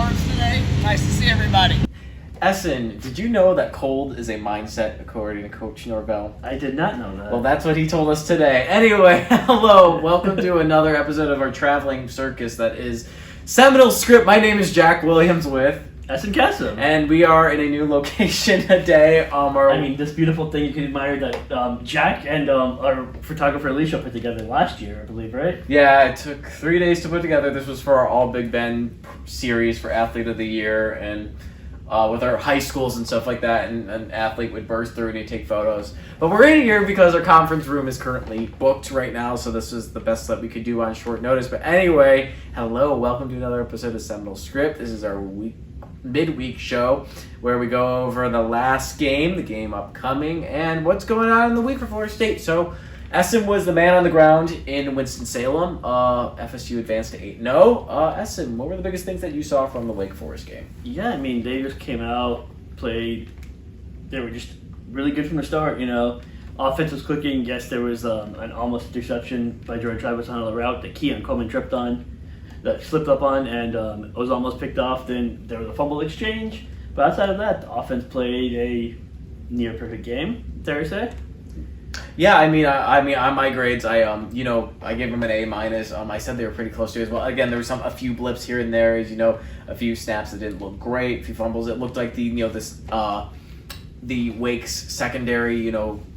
hours today. Nice to see everybody. Ehsan, did you know that cold is a mindset, according to Coach Norvell? I did not know that. Well, that's what he told us today. Anyway, hello. Welcome to another episode of our traveling circus that is Seminole Script. My name is Jack Williams with Ehsan Kassim. and we are in a new location today. This beautiful thing you can admire that Jack and our photographer Alicia put together last year, I believe, right? Yeah, it took 3 days to put together. This was for our All Big Ben series for Athlete of the Year, and with our high schools and stuff like that, and an athlete would burst through and he'd take photos. But we're in here because our conference room is currently booked right now, so this is the best that we could do on short notice. But anyway, hello, welcome to another episode of Seminole Script. This is our midweek show where we go over the last game, the game upcoming, and what's going on in the week for Florida State. So Ehsan was the man on the ground in Winston-Salem. FSU advanced to 8-0. Ehsan, what were the biggest things that you saw from the Wake Forest game? Yeah, they just came out, played. They were just really good from the start, Offense was clicking. Yes, there was an almost interception by Jordan Travis on a route that Keon Coleman tripped on, that slipped up on, and it was almost picked off. Then there was a fumble exchange. But outside of that, the offense played a near-perfect game, dare I say. Yeah, on my grades, I gave them an A-. I said they were pretty close to it as well. Again, there was a few blips here and there, as a few snaps that didn't look great, a few fumbles. It looked like the Wake's secondary,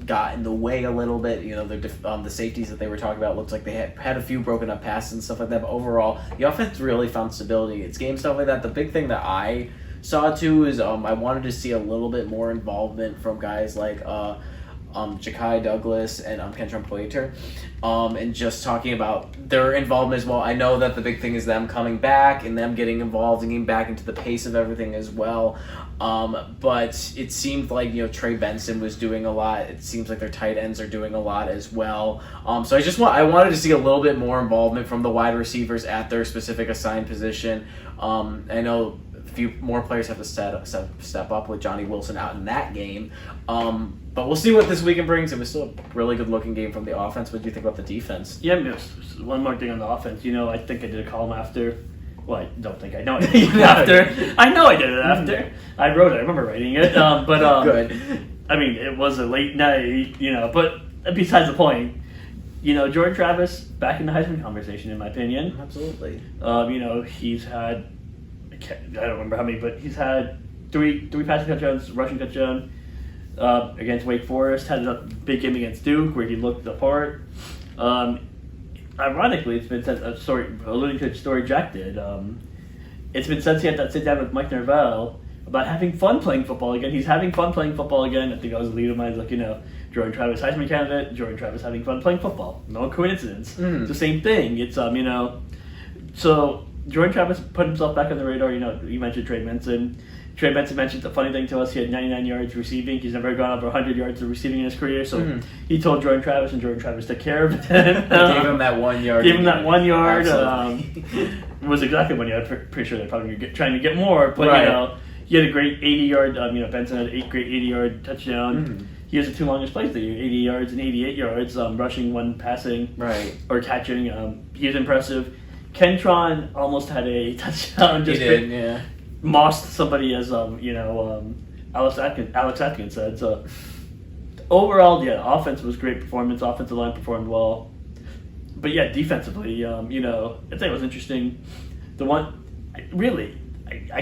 got in the way a little bit. The safeties that they were talking about looked like they had a few broken up passes and stuff like that. But overall, the offense really found stability. It's game stuff like that. The big thing that I saw too is I wanted to see a little bit more involvement from guys like Ja'Kai Douglas and Kentron Poiter, and just talking about their involvement as well. I know that the big thing is them coming back and them getting involved and getting back into the pace of everything as well. But it seemed like Trey Benson was doing a lot. It seems like their tight ends are doing a lot as well. So I wanted to see a little bit more involvement from the wide receivers at their specific assigned position. I know a few more players have to step up with Johnny Wilson out in that game. But we'll see what this weekend brings. It was still a really good-looking game from the offense. What do you think about the defense? Yeah, one more thing on the offense. I think I did a column after. Well, I don't think I know I did it after. I know I did it after. I wrote it. I remember writing it. Good. It was a late night, but besides the point, Jordan Travis back in the Heisman conversation, in my opinion. Absolutely. He's had, I don't remember how many, but he's had three passing touchdowns, rushing touchdown. Against Wake Forest, had a big game against Duke where he looked the part. Ironically, it's been said, alluding to a story Jack did, it's been said he had that sit down with Mike Norvell about having fun playing football again. He's having fun playing football again. I think I was a lead of mine, Jordan Travis Heisman candidate, Jordan Travis having fun playing football. No coincidence. It's the same thing. It's, so Jordan Travis put himself back on the radar. You mentioned Trey Benson. Trey Benson mentioned the funny thing to us. He had 99 yards receiving. He's never gone over 100 yards of receiving in his career. So he told Jordan Travis, and Jordan Travis took care of it. Gave him that 1 yard. Gave him that 1 yard. It was exactly 1 yard. Pretty sure they're probably trying to get more. But, right. He had a great 80-yard. Benson had a great 80-yard touchdown. He has the two longest plays of the year, 80 yards and 88 yards, rushing, one passing, right, or catching. He was impressive. Kentron almost had a touchdown. He did, yeah. Mossed somebody, as Alex Atkins said. So overall, yeah, offense was great performance. Offensive line performed well, but yeah, defensively, I think it was interesting. The one, I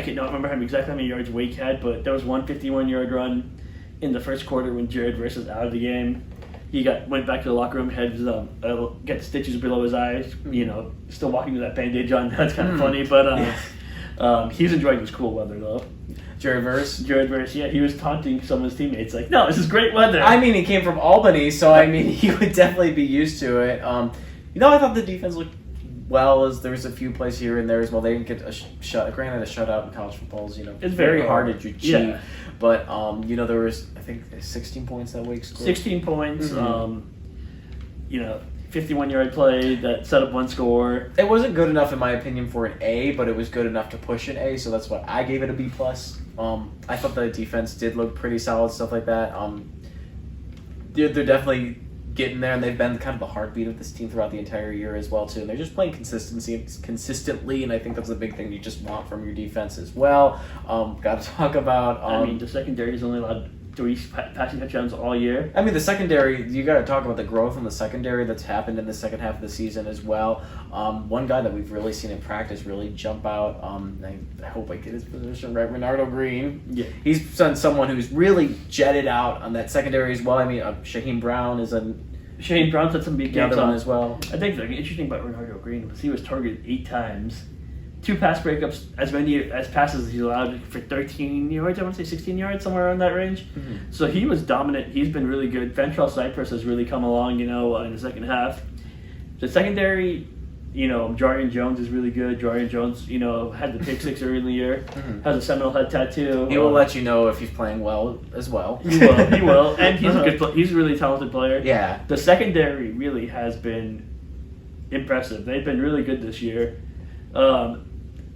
can't remember exactly how many yards Wake had, but there was one 51-yard run in the first quarter when Jared Verse was out of the game. He went back to the locker room, had get stitches below his eyes. Still walking with that bandage on. That's kind of funny, but. He's enjoying this cool weather, though. Jared Verse, yeah. He was taunting some of his teammates, like, no, this is great weather. He came from Albany, so, he would definitely be used to it. I thought the defense looked well. As there was a few plays here and there as well. They didn't get a shutout in college football is, it's very hard to achieve. Yeah. But, there was, I think, 16 points that Wake scored. 16 points, 51-yard play that set up one score. It wasn't good enough, in my opinion, for an A, but it was good enough to push an A, so that's why I gave it a B+. I thought the defense did look pretty solid, stuff like that. They're definitely getting there, and they've been kind of the heartbeat of this team throughout the entire year as well too. And they're just playing consistently, and I think that's the big thing you just want from your defense as well. Got to talk about. I mean, the secondary is only allowed 3 passing touchdowns all year. I mean, the secondary, you got to talk about the growth in the secondary that's happened in the second half of the season as well. One guy that we've really seen in practice really jump out, I hope I get his position right, Renardo Green. Yeah. He's someone who's really jetted out on that secondary as well. I mean, Shaheem Brown's had some big games on as well. I think the interesting about Renardo Green was he was targeted 8 times. 2 pass breakups, as many as passes as he allowed for 13 yards, I want to say 16 yards, somewhere around that range. Mm-hmm. So he was dominant. He's been really good. Ventrell Cypress has really come along, in the second half. The secondary, Jarian Jones is really good. Jarian Jones, had the pick 6 early in the year, has a Seminole head tattoo. He will let you know if he's playing well as well. He will. And he's a good he's a really talented player. Yeah. The secondary really has been impressive. They've been really good this year.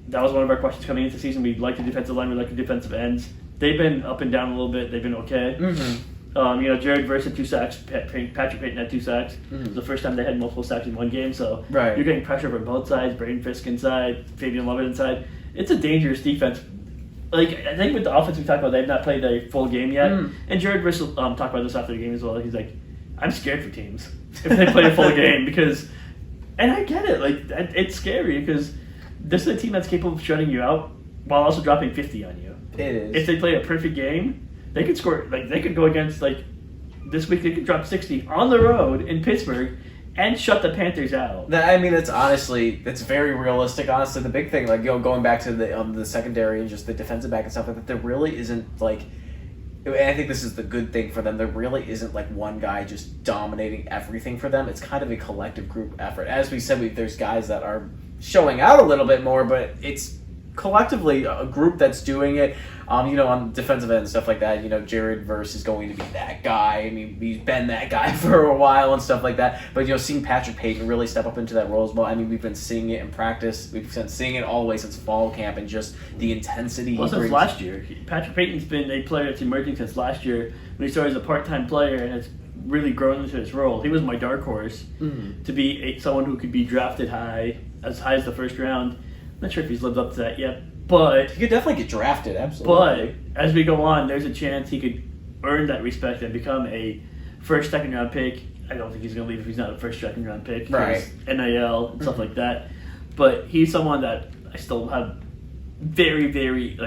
That was one of our questions coming into the season. We like the defensive line. We like the defensive ends. They've been up and down a little bit. They've been okay. Mm-hmm. Jared Verse had 2 sacks. Patrick Payton had 2 sacks. Mm-hmm. It was the first time they had multiple sacks in one game. So right. You're getting pressure from both sides. Braden Fisk inside, Fabian Lovett inside. It's a dangerous defense. I think with the offense we talked about, they've not played a full game yet. And Jared Verse talked about this after the game as well. He's like, I'm scared for teams if they play a full game because, and I get it. It's scary because this is a team that's capable of shutting you out while also dropping 50 on you. It is. If they play a perfect game, they could score. They could go against this week. They could drop 60 on the road in Pittsburgh and shut the Panthers out. I mean, it's very realistic. Honestly, the big thing, going back to the secondary and just the defensive back and stuff like that, there really isn't and I think this is the good thing for them. There really isn't one guy just dominating everything for them. It's kind of a collective group effort. As we said, there's guys that are showing out a little bit more, but it's collectively a group that's doing it. On defensive end and stuff like that, Jared Verse is going to be that guy. I mean, he's been that guy for a while and stuff like that. But, seeing Patrick Payton really step up into that role as well. I mean, we've been seeing it in practice. We've been seeing it all the way since fall camp and just the intensity. Well, since last year. Patrick Payton's been a player that's emerging since last year when he started as a part-time player and has really grown into his role. He was my dark horse to be someone who could be drafted high as the first round. I'm not sure if he's lived up to that yet. But he could definitely get drafted, absolutely. But as we go on, there's a chance he could earn that respect and become a first, second round pick. I don't think he's going to leave if he's not a first, second round pick. Right. NIL and stuff like that. But he's someone that I still have very, very,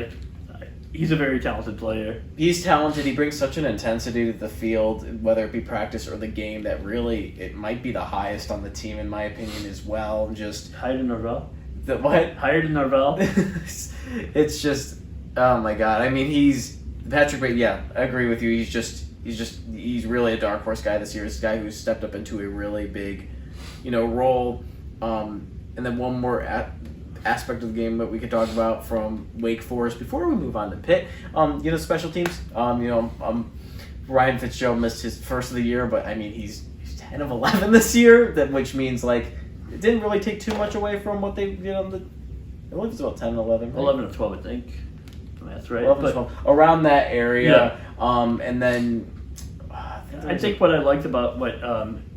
he's a very talented player. He's talented. He brings such an intensity to the field, whether it be practice or the game, that really it might be the highest on the team, in my opinion, as well. Just higher than Norvell? What? Higher than Norvell? It's just, oh my god. I mean, Patrick Payton, yeah, I agree with you. He's really a dark horse guy this year. He's a guy who's stepped up into a really big, role. And then one more aspect of the game that we could talk about from Wake Forest before we move on to Pitt. Special teams. Ryan Fitzgerald missed his first of the year, but I mean, he's 10 of 11 this year, which means it didn't really take too much away from what they did on the. I believe it's about 10 and 11. Right? 11 of 12, I think. That's right. 11 and 12. Around that area. Yeah. And then. I think what I liked about what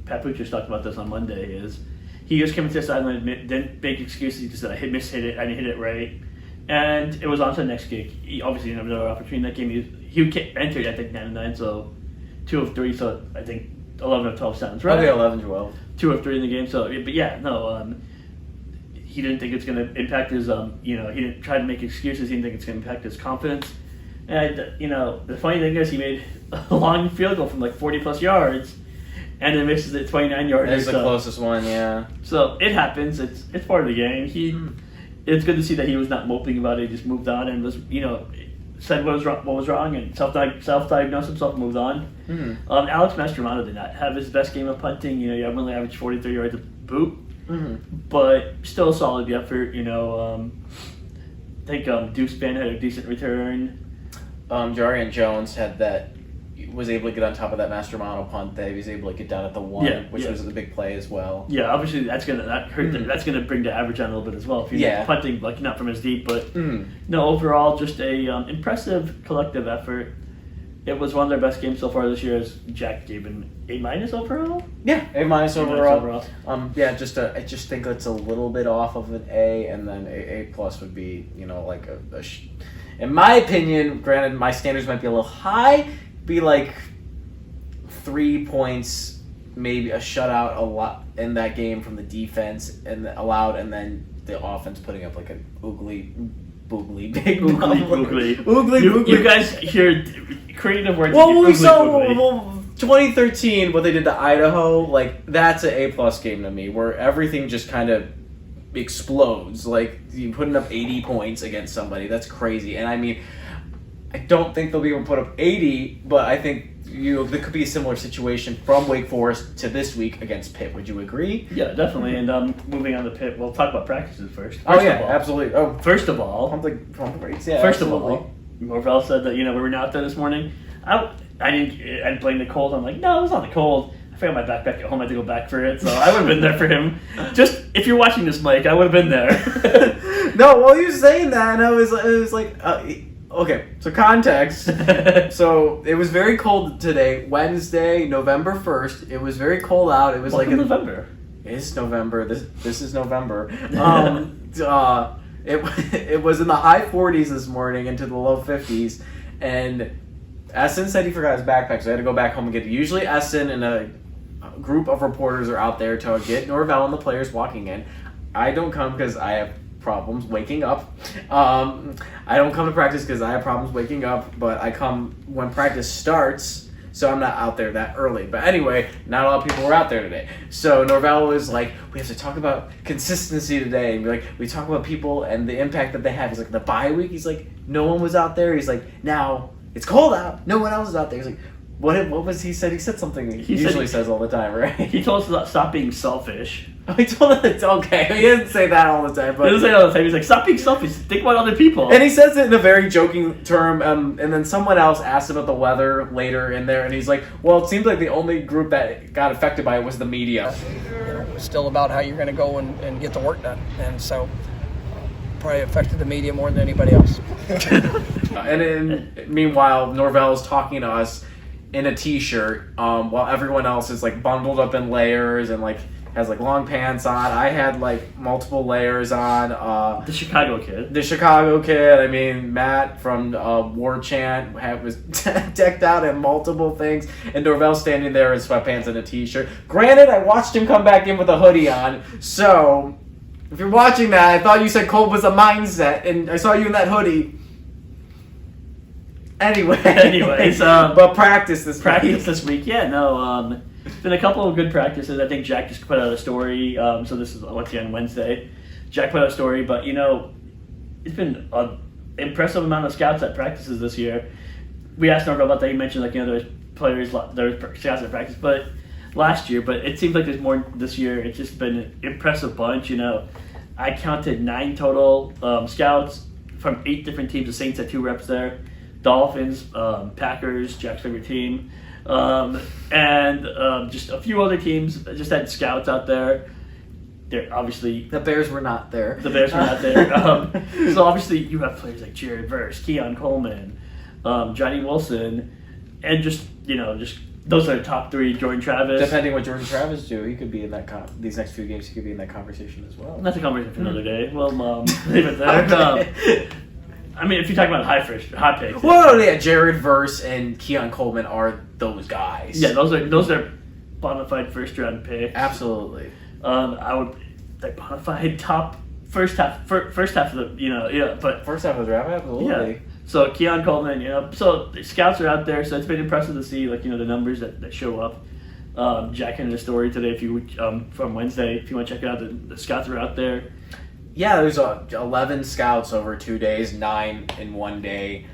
Pat Puchis talked about this on Monday is he just came to the sideline, didn't make excuses. He just said, I mishit it, I didn't hit it right. And it was on to the next gig. He obviously didn't have another opportunity in that game. He entered, I think, 9 of 9, so 2 of 3, so I think 11 of 12 sounds right. Okay, 11-12. 2 of 3 in the game. So, but yeah, no, he didn't think it's going to impact his, he didn't try to make excuses. He didn't think it's going to impact his confidence. And, the funny thing is he made a long field goal from 40-plus yards and then misses it 29 yards. That's the closest one, yeah. So it happens. It's part of the game. It's good to see that he was not moping about it. He just moved on and was, said what was wrong and self-diagnosed himself and moved on. Mm-hmm. Alex Mastromano did not have his best game of punting. He only averaged 43 yards a boot, but still a solid effort. I think Deuce Spann had a decent return. Jarian Jones was able to get on top of that Mastromano punt that he was able to get down at the 1, which was the big play as well. Yeah, obviously that's gonna bring the average down a little bit as well. If you're punting not from as deep, but no, overall just a impressive collective effort. It was one of their best games so far this year. As Jack gave an A- overall. Yeah, A- A- overall. I just think it's a little bit off of an A, and then A plus would be, like in my opinion. Granted, my standards might be a little high. Be like 3 points, maybe a shutout a lot in that game from the defense and allowed, and then the offense putting up like an oogly big oogly. You guys hear creative words. Well, we saw 2013 what they did to Idaho. Like, that's an A plus game to me, where everything just kind of explodes. Like, you putting up 80 points against somebody, that's crazy. And I mean, I don't think they'll be able to put up 80, but I think there could be a similar situation from Wake Forest to this week against Pitt. Would you agree? Yeah, definitely. And moving on to Pitt, we'll talk about practices first. Absolutely. Oh, first of all, Norvell said that we were out there this morning. I didn't blame the cold. I'm like, no, it was not the cold. I forgot my backpack at home. I had to go back for it, so I would have been there for him. Just if you're watching this, Mike, I would have been there. No, well, you're saying that, and it was like. Okay, so context. So it was very cold today, Wednesday, November 1st. It was very cold out. It was November. It's November. This is November. It was in the high 40s this morning into the low 50s, and Ehsan said he forgot his backpack, so I had to go back home and get it. Usually Ehsan and a group of reporters are out there to get Norvell and the players walking in. I don't come because I have problems waking up. I don't come to practice because I have problems waking up, but I come when practice starts, so I'm not out there that early. But anyway, not a lot of people were out there today. So Norvell was like, we have to talk about consistency today. And we talk about people and the impact that they have. He's like, the bye week, he's like, no one was out there. He's like, now it's cold out. No one else is out there. He's like, what was he said? He said something he usually says all the time, right? He told us to stop being selfish. Oh, he told us it's okay. He doesn't say that all the time. But he doesn't say it all the time. He's like, stop being selfish. Think about other people. And he says it in a very joking term. And then someone else asked about the weather later in there, and he's like, well, it seems like the only group that got affected by it was the media. It was still about how you're going to go and get the work done. And so probably affected the media more than anybody else. Meanwhile, Norvell is talking to us in a t-shirt, while everyone else is like bundled up in layers and like has like long pants on. I had like multiple layers on. The Chicago kid. I mean, Matt from War Chant was decked out in multiple things, and Norvell standing there in sweatpants and a t-shirt. Granted, I watched him come back in with a hoodie on, so if you're watching that, I thought you said cold was a mindset, and I saw you in that hoodie. Anyways, but practice this week. Yeah, no, it's been a couple of good practices. I think Jack just put out a story. So this is once again Wednesday. Jack put out a story, but it's been an impressive amount of scouts at practices this year. We asked Norvell about that. He mentioned there's scouts at practice, but last year. But it seems like there's more this year. It's just been an impressive bunch. I counted 9 total scouts from 8 different teams. The Saints had 2 reps there. Dolphins, Packers, Jack's favorite team, and just a few other teams just had scouts out there. They're obviously the Bears were not there. So obviously you have players like Jared Verse, Keon Coleman, Johnny Wilson, and just those are the top 3. Jordan Travis. Depending what Jordan Travis do, he could be in that these next few games. He could be in that conversation as well. That's a conversation for another day. Well, leave it there. I mean, if you're talking about hot picks. Well, yeah, Jared Verse and Keon Coleman are those guys. Yeah, those are bona fide first round picks. Absolutely. I would bona fide top first half of the but first half of the draft, absolutely. Yeah. So Keon Coleman, so the scouts are out there, so it's been impressive to see the numbers that show up. Jack had a story today from Wednesday. If you want to check it out, the scouts are out there. Yeah, there's 11 scouts over 2 days, 9 in 1 day,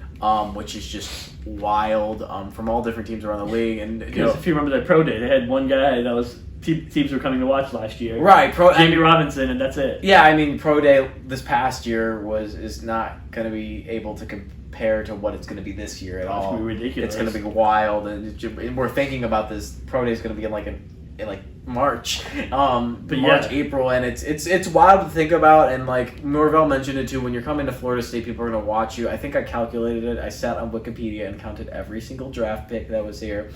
which is just wild from all different teams around the league. And if you remember that pro day, they had one guy that was teams were coming to watch last year. Right, Jamie Robinson, and that's it. Yeah, I mean, pro day this past year is not going to be able to compare to what it's going to be this year at all. It's going to be ridiculous. It's going to be wild, and we're thinking about this. Pro day is going to be in like March, But March, yeah. April, and it's wild to think about. And like Norvell mentioned it too, when you're coming to Florida State, people are going to watch you. I think I calculated it. I sat on Wikipedia and counted every single draft pick that was here,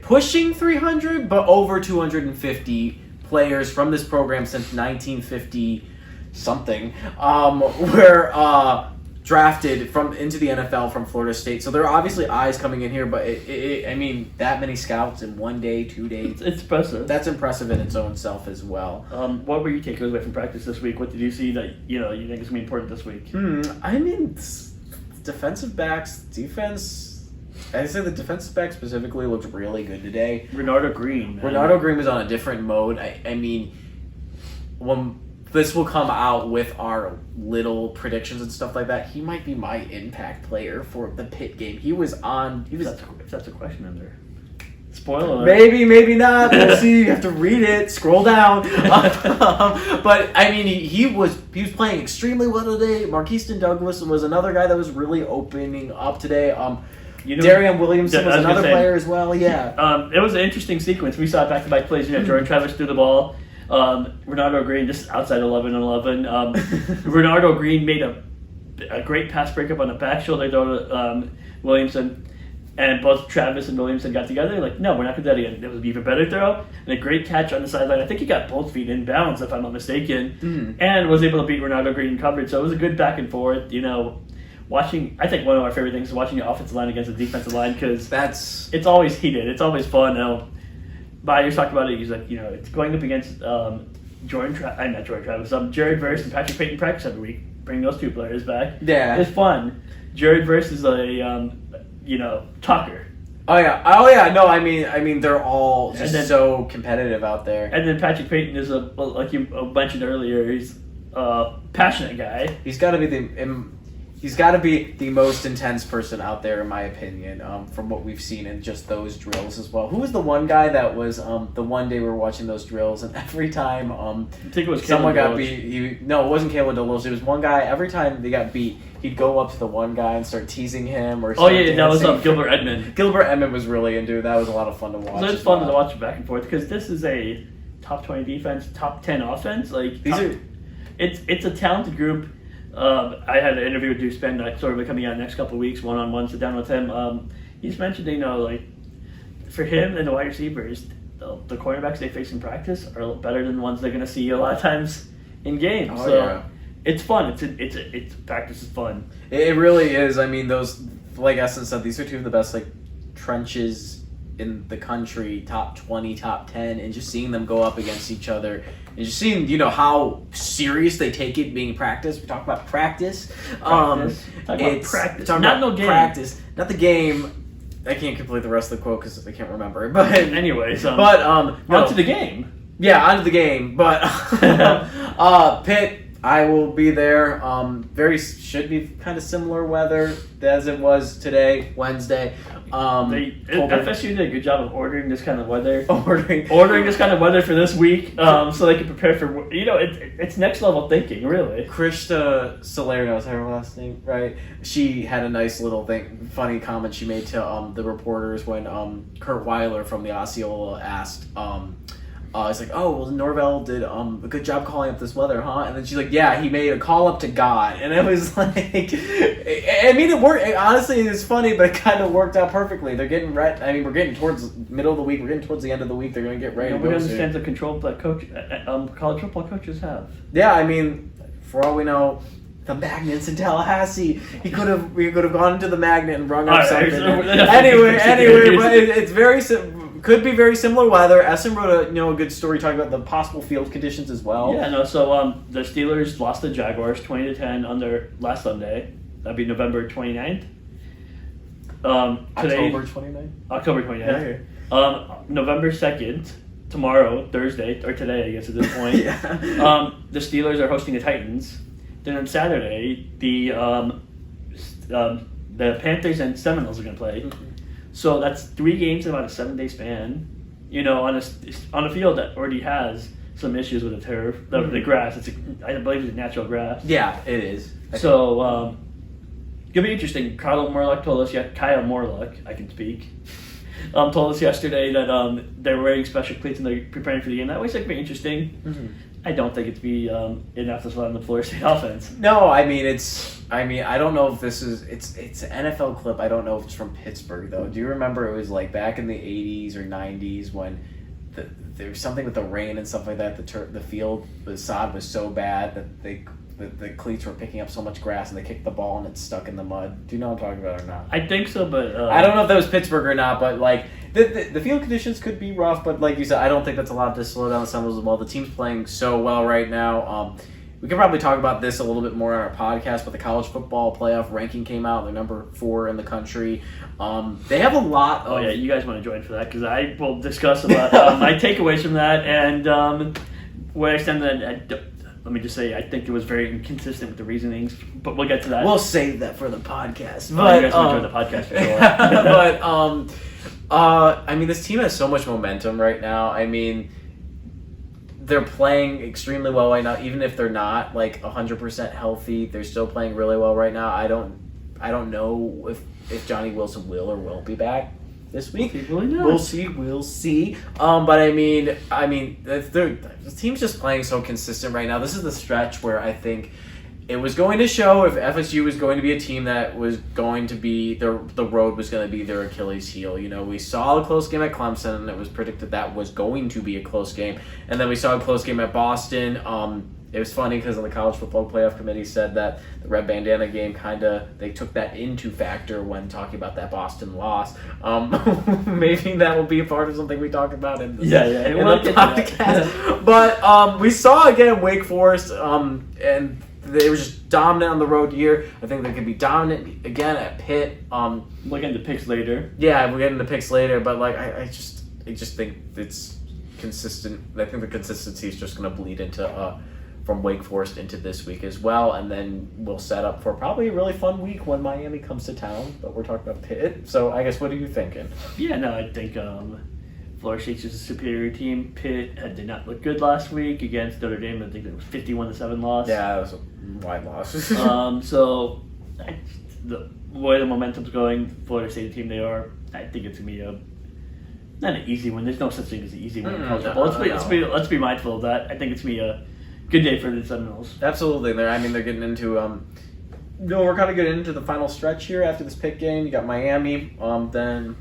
pushing 300, but over 250 players from this program since 1950 something, were drafted into the NFL from Florida State. So there are obviously eyes coming in here, but I mean, that many scouts in 1 day, 2 days. It's impressive. That's impressive in its own self as well. What were your takeaways away from practice this week? What did you see that you think is going to be important this week? I mean, defensive backs, defense. I'd say the defensive back specifically looked really good today. Renardo Green. Man. Renardo Green was on a different mode. I mean, when this will come out with our little predictions and stuff like that, he might be my impact player for the Pitt game. He was on. He was. If that's a question in there. Spoiler. Maybe not. We'll see. You have to read it. Scroll down. But I mean, he was playing extremely well today. Marquiston Douglas was another guy that was really opening up today. Darian Williamson was another player as well. Yeah. It was an interesting sequence. We saw back-to-back plays. Jordan Travis threw the ball. Renardo Green just outside 11-11. Renardo Green made a great pass breakup on the back shoulder throw to Williamson, and both Travis and Williamson got together. Like, no, we're not going to do that again. It was an even better throw and a great catch on the sideline. I think he got both feet in bounds, if I'm not mistaken, and was able to beat Renardo Green in coverage. So it was a good back and forth. Watching, I think one of our favorite things is watching the offensive line against the defensive line because it's always heated. It's always fun. Byers talked about it. He's like, it's going up against Jared Verse and Patrick Payton practice every week. Bring those two players back. Yeah, it's fun. Jared Verse is a talker. Oh yeah. No, I mean they're all just so competitive out there. And then Patrick Payton is like you mentioned earlier. He's a passionate guy. He's got to be the most intense person out there, in my opinion, from what we've seen in just those drills as well. Who was the one guy that was the one day we were watching those drills, and every time I think it was someone Caleb got beat, no, it wasn't Caleb Deloach. It was one guy. Every time they got beat, he'd go up to the one guy and start teasing him. That was Gilbert Edmond. Gilbert Edmond was really into it. That was a lot of fun to watch. So it's fun to watch back and forth because this is a top 20 defense, top 10 offense. It's a talented group. I had an interview with Deuce Ben, sort of coming out next couple of weeks, one-on-one, sit down with him. He's mentioned, for him and the wide receivers, the cornerbacks they face in practice are better than the ones they're going to see a lot of times in games. It's fun. It's practice is fun. It really is. I mean, those, like Ehsan said, these are two of the best trenches in the country, top 20, top 10, and just seeing them go up against each other and just seeing, how serious they take it being practice. We talk about practice. Practice. Not no game. Practice, not the game. I can't complete the rest of the quote because I can't remember. But anyways, on to the game. Yeah, on to the game. But Pitt, I will be there. Should be kind of similar weather as it was today, Wednesday. FSU did a good job of ordering this kind of weather. Ordering this kind of weather for this week, so they can prepare for. It's next level thinking, really. Krista Salerno is her last name, right? She had a nice little funny comment she made to the reporters when Kurt Weiler from the Osceola asked. It's like, oh, well, Norvell did a good job calling up this weather, huh? And then she's like, yeah, he made a call up to God. And it was like, I mean, it worked. Honestly, it's funny, but it kind of worked out perfectly. They're getting ready. I mean, we're getting towards the middle of the week. We're getting towards the end of the week. They're going to get ready to go Nobody understands the control that college football coaches have. Yeah, I mean, for all we know, the magnets in Tallahassee. We could have gone into the magnet and rung up something. Anyway, but it's could be very similar weather. Ehsan wrote a good story talking about the possible field conditions as well. Yeah, no. So the Steelers lost the Jaguars 20-10 on their last Sunday. That'd be November 29th. October 29th. October 29th. Yeah. November 2nd, tomorrow, Thursday, or today, I guess at this point. Yeah. The Steelers are hosting the Titans. Then on Saturday, the Panthers and Seminoles are going to play. Mm-hmm. So that's 3 games in about a 7-day span. On a field that already has some issues with the turf, the grass. I believe it's natural grass. Yeah, it is. So, it'll be interesting. Kyle Morlock told us, I can speak. told us yesterday that they were wearing special cleats and they're preparing for the game. That was like very interesting. Mm-hmm. I don't think it's be enough to slow down the Florida State offense. No, I mean I don't know if this is it's an NFL clip. I don't know if it's from Pittsburgh though. Do you remember it was like back in the 80s or 90s when there was something with the rain and stuff like that. The field, the sod was so bad that the cleats were picking up so much grass and they kicked the ball and it stuck in the mud. Do you know what I'm talking about or not? I think so, but I don't know if that was Pittsburgh or not, but like the field conditions could be rough, but like you said, I don't think that's allowed to slow down some of the ball. The team's playing so well right now. We can probably talk about this a little bit more on our podcast, but the college football playoff ranking came out. They're number 4 in the country. They have a lot of... Oh, yeah, you guys want to join for that, because I will discuss about my takeaways from that, and where I stand that... Let me just say, I think it was very inconsistent with the reasonings, but we'll get to that. We'll save that for the podcast. But, you guys want to join the podcast for sure. But, I mean, this team has so much momentum right now. I mean... They're playing extremely well right now, even if they're not like 100% healthy. They're still playing really well right now. I don't know if Johnny Wilson will or won't be back this week. We'll see. But I mean, the team's just playing so consistent right now. This is the stretch where I think it was going to show if FSU was going to be a team that was going to be the road was going to be their Achilles heel. You know, we saw a close game at Clemson, and it was predicted that was going to be a close game. And then we saw a close game at Boston. It was funny because the College Football Playoff Committee said that the Red Bandana game they took that into factor when talking about that Boston loss. Maybe that will be a part of something we talk about in the podcast. But we saw again Wake Forest, and they were just dominant on the road here. I think they could be dominant again at Pitt. We'll get into picks later. Yeah, we'll get into picks later. But like, I just think it's consistent. I think the consistency is just going to bleed into from Wake Forest into this week as well, and then we'll set up for probably a really fun week when Miami comes to town. But we're talking about Pitt. So I guess what are you thinking? Yeah, no, I think Florida State's just a superior team. Pitt did not look good last week against Notre Dame. I think it was 51-7 loss. Yeah, it was a wide loss. So the way the momentum's going, Florida State team they are, I think it's gonna be not an easy win. There's no such thing as an easy win in college football. Let's be mindful of that. I think it's gonna be a good day for the Seminoles. Absolutely, they're getting into we're kind of getting into the final stretch here after this Pitt game. You got Miami, then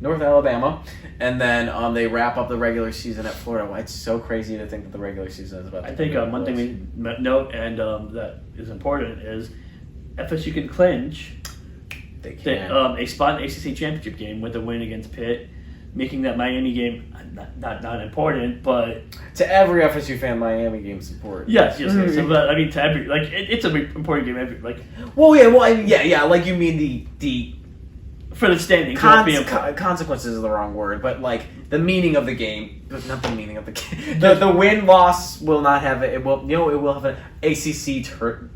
North Alabama, and then they wrap up the regular season at Florida. Well, it's so crazy to think that the regular season is about to I think one thing we note, and that is important, is FSU can clinch a spot in the ACC championship game with a win against Pitt, making that Miami game not important, but to every FSU fan, Miami game's important. Yes. So, but I mean, to every it's an important game. Like you mean the for the standings. Consequences is the wrong word, but like the meaning of the game, not the meaning of the game. The win-loss will not have it. It will have an ACC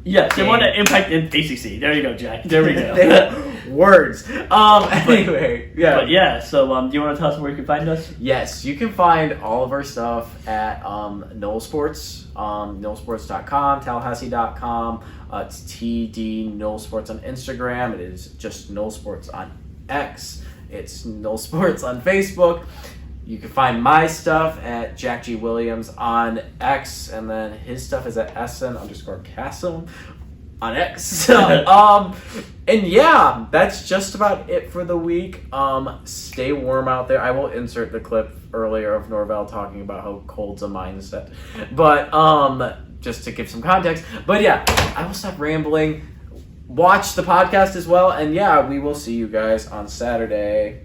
Yes, they want to impact in ACC. There you go, Jack. There we go. Words. Anyway, yeah. But yeah, so do you want to tell us where you can find us? Yes, you can find all of our stuff at Knoll Sports, knollsports.com, Tallahassee.com. It's TD Knoll Sports on Instagram. It is just Knoll Sports on X. It's Knoll Sports on Facebook. You can find my stuff at Jack G. Williams on X, and then his stuff is at Ehsan_Kassim on X. And yeah, that's just about it for the week. Stay warm out there. I will insert the clip earlier of Norvell talking about how cold's a mindset. But just to give some context. But yeah, I will stop rambling. Watch the podcast as well. And yeah, we will see you guys on Saturday.